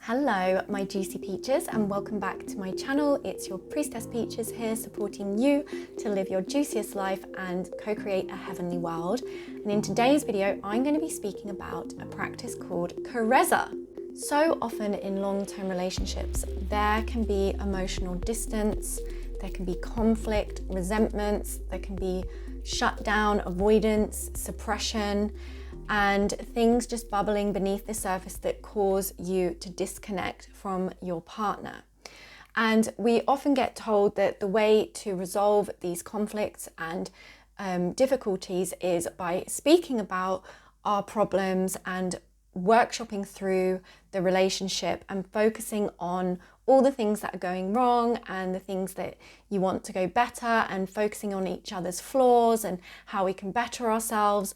Hello, my juicy peaches, and welcome back to my channel. It's your priestess Peaches here, supporting you to live your juiciest life and co-create a heavenly world. And in today's video, I'm going to be speaking about a practice called Karezza. So often in long-term relationships, there can be emotional distance, there can be conflict, resentments, there can be shutdown, avoidance, suppression, and things just bubbling beneath the surface that cause you to disconnect from your partner. And we often get told that the way to resolve these conflicts and difficulties is by speaking about our problems and workshopping through the relationship and focusing on all the things that are going wrong and the things that you want to go better, and focusing on each other's flaws and how we can better ourselves.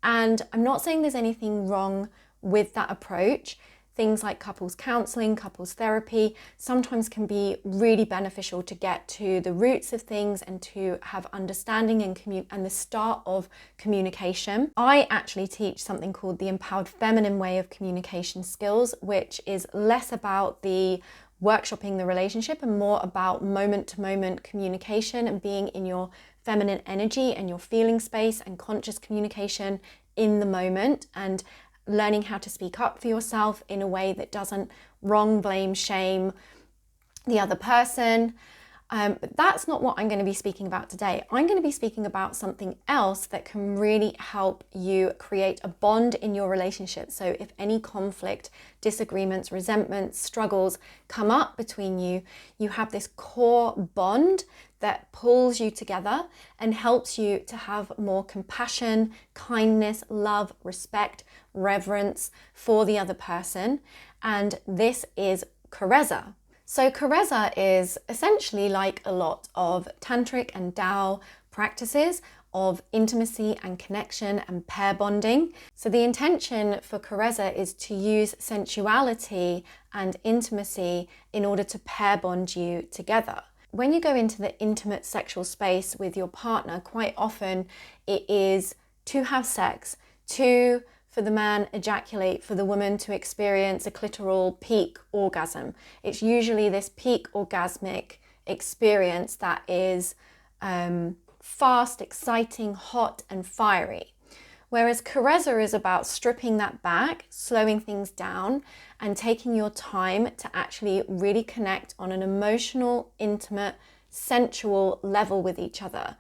And I'm not saying there's anything wrong with that approach. Things like couples counseling, couples therapy sometimes can be really beneficial to get to the roots of things and to have understanding and the start of communication. I actually teach something called the Empowered Feminine Way of Communication Skills, which is less about the workshopping the relationship and more about moment-to-moment communication and being in your feminine energy and your feeling space and conscious communication in the moment, and learning how to speak up for yourself in a way that doesn't wrong, blame, shame the other person. But that's not what I'm going to be speaking about today. I'm going to be speaking about something else that can really help you create a bond in your relationship. So if any conflict, disagreements, resentments, struggles come up between you, you have this core bond that pulls you together and helps you to have more compassion, kindness, love, respect, reverence for the other person. And this is Karezza. So Karezza is essentially like a lot of tantric and Tao practices of intimacy and connection and pair bonding. So the intention for Karezza is to use sensuality and intimacy in order to pair bond you together. When you go into the intimate sexual space with your partner, quite often it is to have sex, for the man ejaculate, for the woman to experience a clitoral peak orgasm. It's usually this peak orgasmic experience that is fast, exciting, hot and fiery. Whereas Karezza is about stripping that back, slowing things down and taking your time to actually really connect on an emotional, intimate, sensual level with each other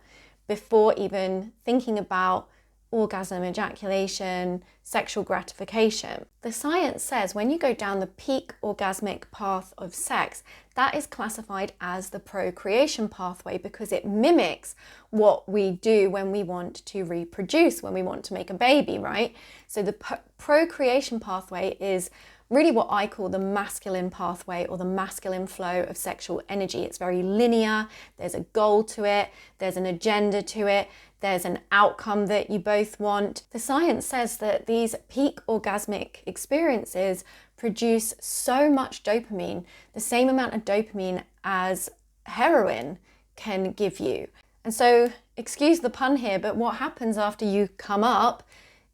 before even thinking about orgasm, ejaculation, sexual gratification. The science says when you go down the peak orgasmic path of sex, that is classified as the procreation pathway because it mimics what we do when we want to reproduce, when we want to make a baby, right? So the procreation pathway is really what I call the masculine pathway or the masculine flow of sexual energy. It's very linear, there's a goal to it, there's an agenda to it, there's an outcome that you both want. The science says that these peak orgasmic experiences produce so much dopamine, the same amount of dopamine as heroin can give you. And so, excuse the pun here, but what happens after you come up,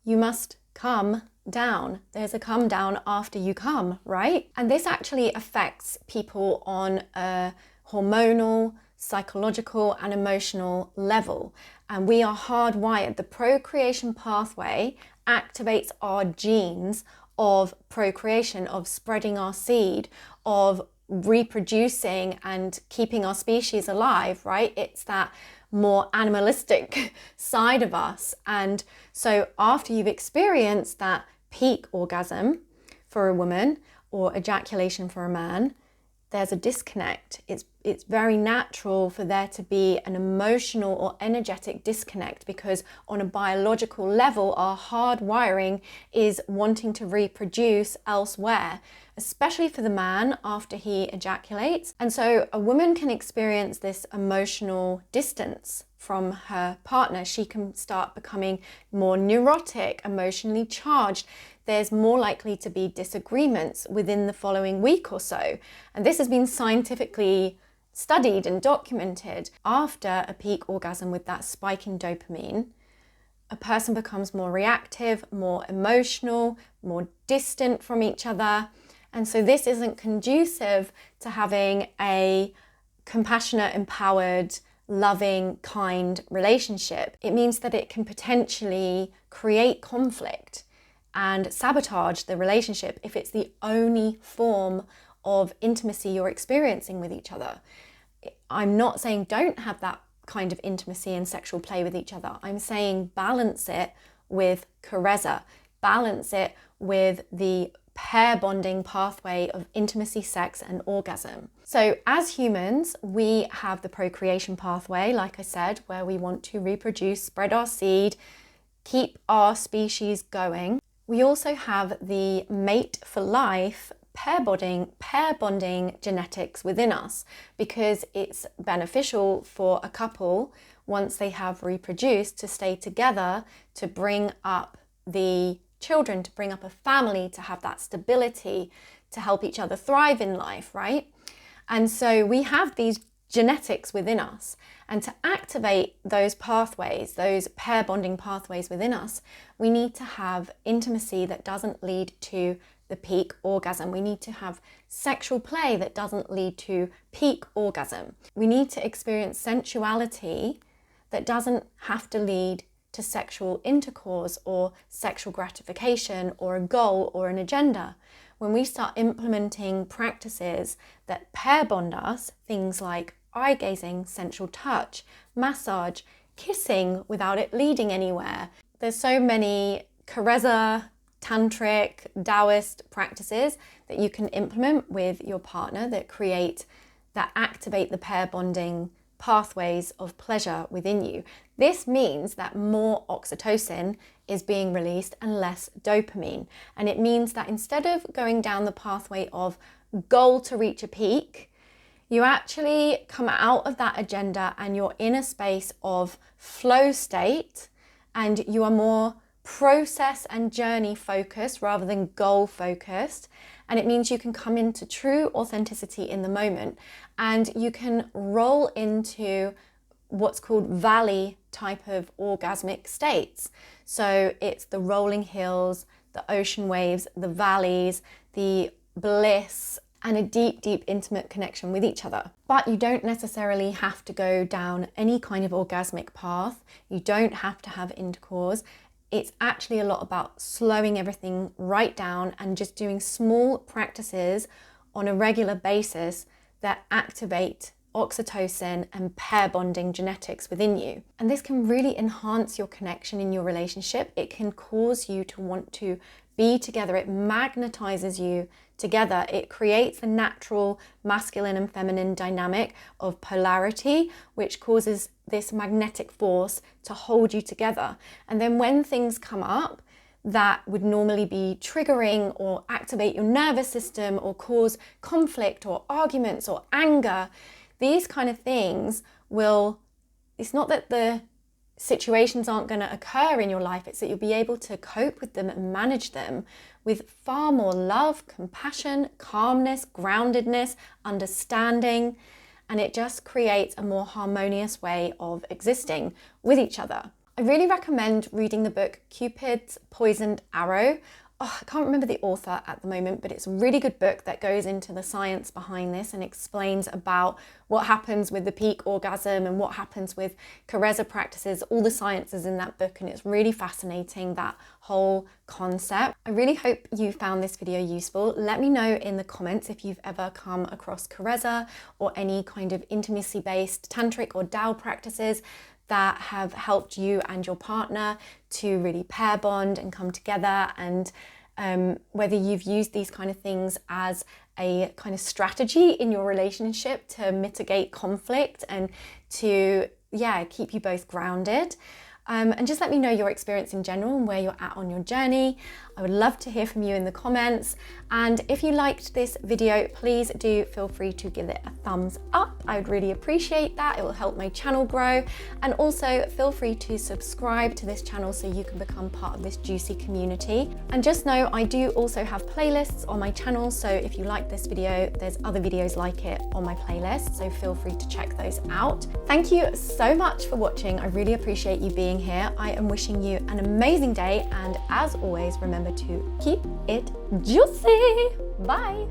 you must come down. There's a come down after you come, right? And this actually affects people on a hormonal, psychological and emotional level. And we are hardwired. The procreation pathway activates our genes of procreation, of spreading our seed, of reproducing and keeping our species alive, right? It's that more animalistic side of us. And so after you've experienced that peak orgasm for a woman or ejaculation for a man, there's a disconnect. It's very natural for there to be an emotional or energetic disconnect because on a biological level, our hardwiring is wanting to reproduce elsewhere, especially for the man after he ejaculates. And so a woman can experience this emotional distance from her partner. She can start becoming more neurotic, emotionally charged. There's more likely to be disagreements within the following week or so. And this has been scientifically studied and documented. After a peak orgasm with that spike in dopamine, a person becomes more reactive, more emotional, more distant from each other, And so this isn't conducive to having a compassionate, empowered, loving, kind relationship. It means that it can potentially create conflict and sabotage the relationship if it's the only form of intimacy you're experiencing with each other. I'm not saying don't have that kind of intimacy and sexual play with each other. I'm saying balance it with Karezza, balance it with the pair bonding pathway of intimacy, sex, and orgasm. So as humans, we have the procreation pathway, like I said, where we want to reproduce, spread our seed, keep our species going. We also have the mate for life pair bonding genetics within us, because it's beneficial for a couple, once they have reproduced, to stay together, to bring up the children, to bring up a family, to have that stability, to help each other thrive in life, right? And so we have these genetics within us, and to activate those pathways, those pair bonding pathways within us, we need to have intimacy that doesn't lead to the peak orgasm. We need to have sexual play that doesn't lead to peak orgasm. We need to experience sensuality that doesn't have to lead to sexual intercourse or sexual gratification or a goal or an agenda. When we start implementing practices that pair bond us, things like eye gazing, sensual touch, massage, kissing without it leading anywhere. There's so many Karezza, tantric, Taoist practices that you can implement with your partner that activate the pair bonding pathways of pleasure within you. This means that more oxytocin is being released and less dopamine. And it means that instead of going down the pathway of goal to reach a peak, you actually come out of that agenda and you're in a space of flow state, and you are more process and journey focused rather than goal focused. And it means you can come into true authenticity in the moment, and you can roll into what's called valley type of orgasmic states. So it's the rolling hills, the ocean waves, the valleys, the bliss, and a deep, deep intimate connection with each other. But you don't necessarily have to go down any kind of orgasmic path. You don't have to have intercourse. It's actually a lot about slowing everything right down and just doing small practices on a regular basis that activate oxytocin and pair bonding genetics within you. And this can really enhance your connection in your relationship. It can cause you to want to be together. It magnetizes you together. It creates a natural masculine and feminine dynamic of polarity, which causes this magnetic force to hold you together. And then when things come up that would normally be triggering or activate your nervous system or cause conflict or arguments or anger, these kind of things it's not that the situations aren't going to occur in your life, it's that you'll be able to cope with them and manage them with far more love, compassion, calmness, groundedness, understanding, and it just creates a more harmonious way of existing with each other. I really recommend reading the book Cupid's Poisoned Arrow. I can't remember the author at the moment, but it's a really good book that goes into the science behind this and explains about what happens with the peak orgasm and what happens with Karezza practices. All the science is in that book, and it's really fascinating, that whole concept. I really hope you found this video useful. Let me know in the comments if you've ever come across Karezza or any kind of intimacy-based tantric or Tao practices that have helped you and your partner to really pair bond and come together, and whether you've used these kind of things as a kind of strategy in your relationship to mitigate conflict and to keep you both grounded. And just let me know your experience in general and where you're at on your journey. I would love to hear from you in the comments. And if you liked this video, please do feel free to give it a thumbs up. I would really appreciate that. It will help my channel grow. And also feel free to subscribe to this channel so you can become part of this juicy community. And just know I do also have playlists on my channel. So if you like this video, there's other videos like it on my playlist. So feel free to check those out. Thank you so much for watching. I really appreciate you being here. I am wishing you an amazing day, and as always, remember remember to keep it juicy. Bye.